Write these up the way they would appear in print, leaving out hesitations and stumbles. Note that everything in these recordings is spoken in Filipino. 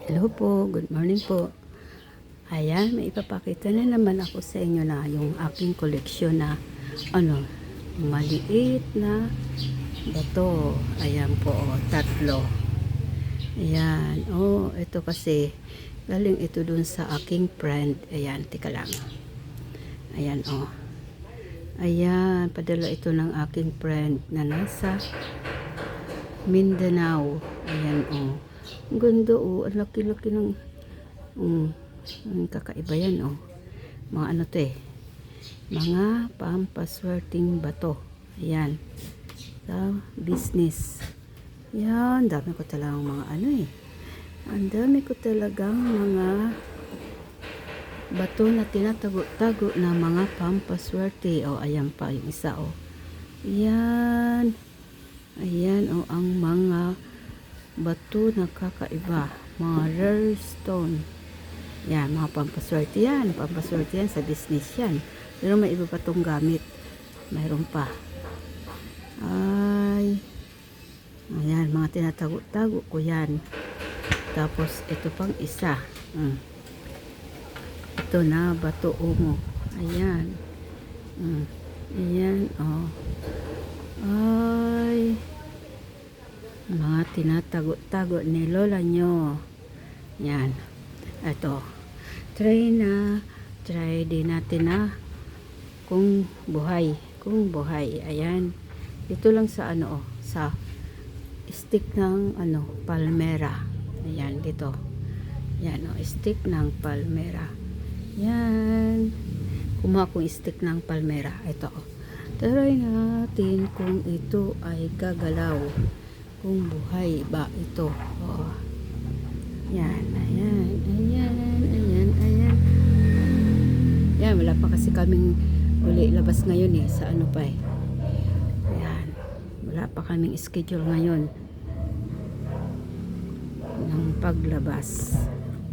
Hello po, good morning po. Ayan, may ipapakita na naman ako sa inyo na yung aking koleksyon na maliit na bato. Ayan po, tatlo. Ayan, ito kasi galing ito dun sa aking friend. Ayan, tika lang. Ayan, Ayan, padala ito ng aking friend na nasa Mindanao. Ayan, Ang ganda, ang laki-laki ng ang kakaiba yan, mga ano to mga pampaswerteng bato. Ayan, sa business. Yan, dami ko talagang mga ang dami ko talagang mga bato na tinatago-tago na mga pampaswerte. Ayan pa yung isa, yan. Ayan, ang mga bato na kakaiba, mga rare stone. Yan, mga pampaswerte yan. Pampaswerte yan sa business yan. Pero may iba pa tong gamit. Mayroon pa. Ayan, mga tinatago-tago ko yan. Tapos, ito pang isa. Ito na, bato mo. Ayan. Ayan, mga tinatago-tago ni lola nyo. Yan. Ito. Try din natin na kung buhay. Ayan. Dito lang sa sa stick ng palmera. Ayan, dito. Yan, stick ng palmera. Yan. Kumuha kong stick ng palmera. Ito, try natin kung ito ay gagalaw. Kung buhay ba ito. Yan, ayan. Yan, wala pa kasi kaming uli labas ngayon sa Ayan. Wala pa kaming schedule ngayon ng paglabas.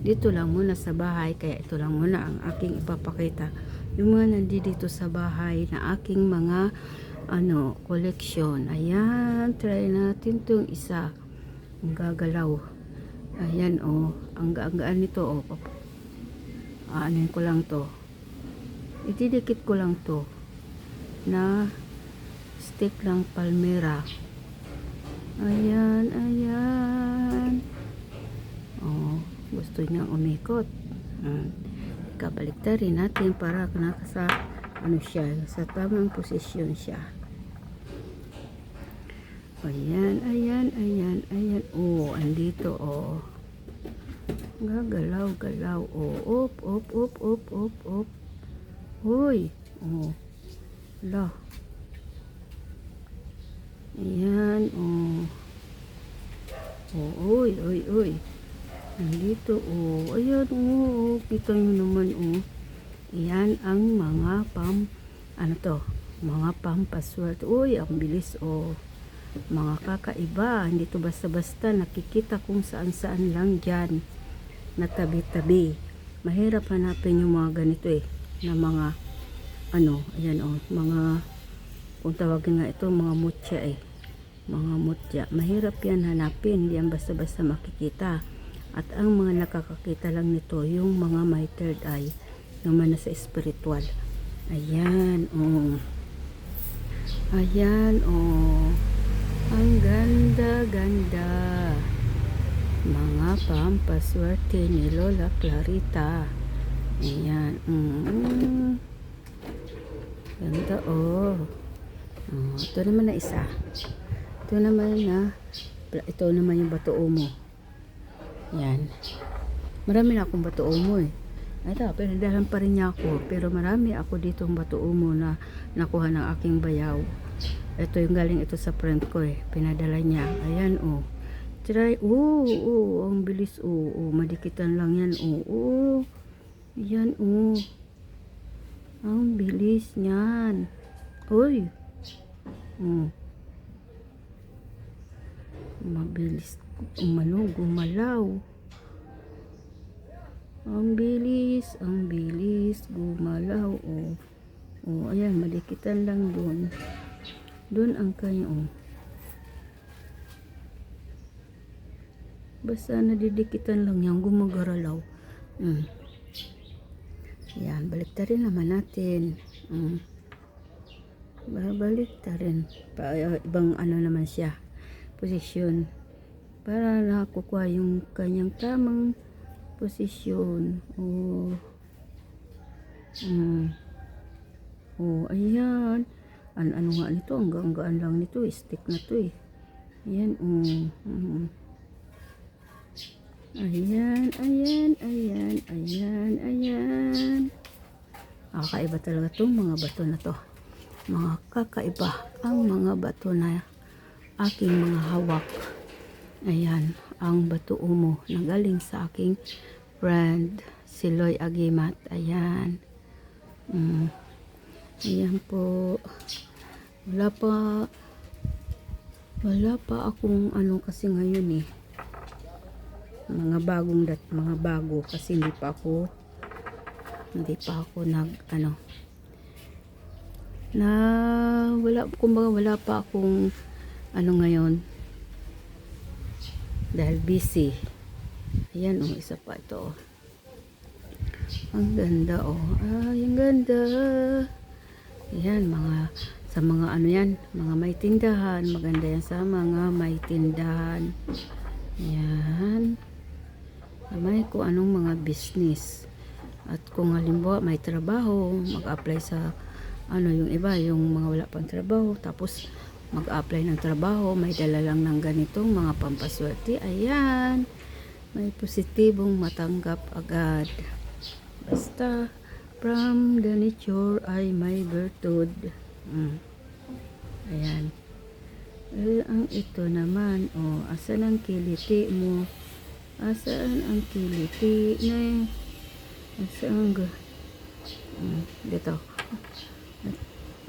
Dito lang muna sa bahay, kaya ito lang muna ang aking ipapakita. Yung mga nandito sa bahay na aking mga collection. Ayan, try natin tong isa. Ang gagalaw. Ayan, ang gaan nito, anin ko lang to. Itidikit ko lang to na stick ng palmera. Ayan. Gusto niyang umikot. Kabaliktarin natin para nakasa siya, sa tamang posisyon siya. Ayan. Andito, gagalaw. Op. Hoy. La. Ayan, Uy. Andito, Ayan, kita nyo naman, Ayan ang mga mga pampaswerte. Uy, ang bilis, mga kakaiba. Hindi to basta-basta nakikita kung saan-saan lang dyan na tabi-tabi. Mahirap hanapin yung mga ganito na mga ayan, mga, kung tawagin nga ito, mga mutya mga mutya. Mahirap yan hanapin, hindi yan basta-basta makikita. At ang mga nakakakita lang nito yung mga may third eye, yung mga nasa spiritual. Ayan, ang ganda mga pampaswerte ni Lola Clarita. Ayan, ganda, ito naman na isa. Ito naman yung bato mo. Yan, marami na akong bato mo ito, pinadalan pa rin niya ako, pero marami ako ditong bato mo na nakuha ng aking bayaw. Ito yung galing ito sa friend ko pinadala niya. Ayan, try, ang bilis, madikitan lang yan, yan, ang bilis niyan. Uy, mabilis gumalaw. Ang bilis gumalaw. Ayan, madikitan lang doon ang kayo. Basta nadidikitan lang yan, gumagaraw. Yan, balik rin naman natin. Babalik rin. Ibang ano naman siya, posisyon. Para nakukuha yung kanyang tamang posisyon. Ayan. Ano nga nito? Hanggang lang nito. Stick na to eh. Ayan. Ayan. Kakaiba talaga itong mga bato na to. Mga kakaiba ang mga bato na aking mga hawak. Ayan. Ang bato umo na galing sa aking friend si Loy Agimat. Ayan. Ayan po. Wala pa akong ano kasi ngayon eh. Mga bago kasi hindi pa ako wala pa akong ano ngayon dahil busy. Ayan isa pa ito. Ang ganda ang ganda. Ayan sa mga ano yan, mga may tindahan, maganda yan sa mga may tindahan. Ayan. May kung anong mga business. At kung halimbawa may trabaho, mag-apply sa yung iba, yung mga wala pang trabaho, tapos mag-apply ng trabaho, may dala lang ng ganitong mga pampaswerte. Ayan. May positibong matanggap agad. Basta from the nature ay may virtud. Ayan. Ang ito naman, asan ang kiliti mo? Asaan ang kiliti na? Asaan dito.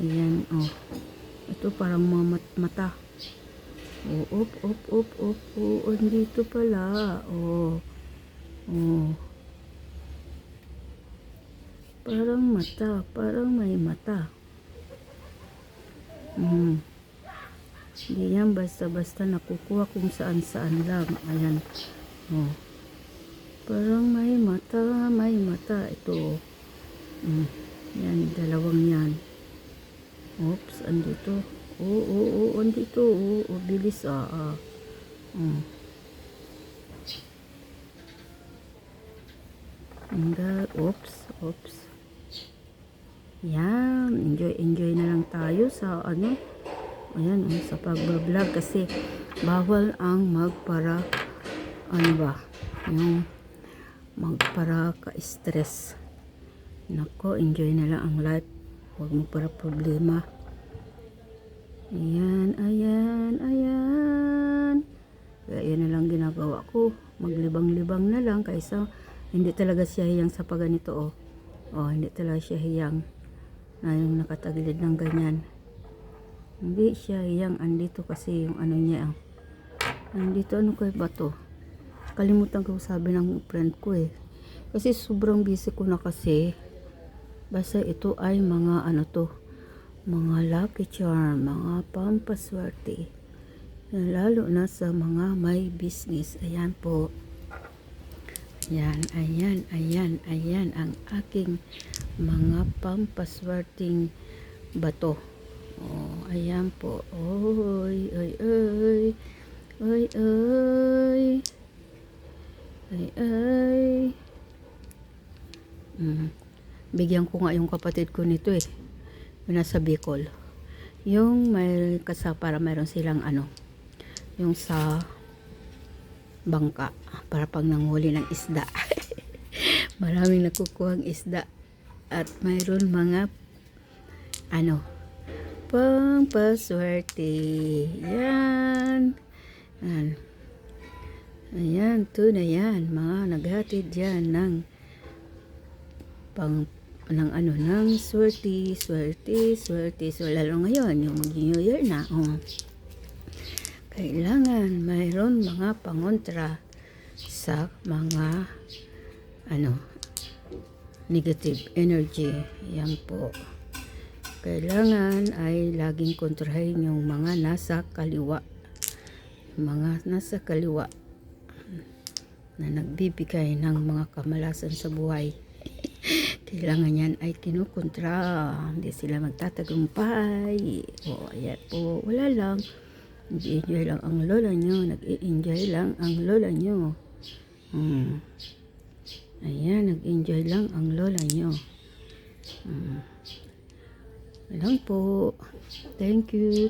Ayan, ito parang mga mata. Up. Dito pala. Parang mata, parang may mata. Hindi yan basta-basta nakukuha kung saan-saan lang. Ayan. Parang may mata. Ito. Yan, dalawang yan. Oops, andito. Andito. Bilis Oops. Yan, enjoy na lang tayo sa ayan, sa pagbablog kasi bawal ang yung magpara ka-stress. Nako, enjoy na lang ang life. Huwag mo para problema. Ayan. Kaya yan na lang ginagawa ko. Maglibang-libang na lang kaysa hindi talaga siya hiyang sa paganito. Hindi talaga siya hiyang na yung nakatagilid ng ganyan. Hindi siya hiyang andito kasi yung niya. Andito kayo ba to? Kalimutan ko sabi ng friend ko eh. Kasi sobrang busy ko na kasi. Basta ito ay mga mga lucky charm, mga pampaswerte. Lalo na sa mga may business. Ayan po. Ayan ang aking mga pampaswerteng bato. Ayan po. Bigyan ko nga yung kapatid ko nito eh. Yung nasa Bicol. Yung may para mayroon silang yung sa bangka para pag nanghuli ng isda. Maraming nakukuhang isda at mayroon mga pampaswerte. Yan. Ayan, na yan. Mga naghatid yan ng ng swerte. So, lalo ngayon, yung mag-New Year na. Kailangan mayroon mga pangontra sa mga negative energy. Yan po. Kailangan ay laging kontrahin yung mga nasa kaliwa. na nagbibigay ng mga kamalasan sa buhay. Kailangan yan ay kinukontra. Hindi sila magtatagumpay. O, ayan po. Wala lang. Nag-i-enjoy lang ang lola nyo. Nag-i-enjoy lang ang lola nyo. Ayan, nag-enjoy lang ang lola nyo. Lang po. Thank you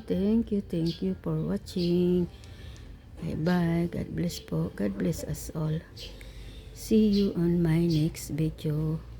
for watching. Bye-bye. God bless po. God bless us all. See you on my next video.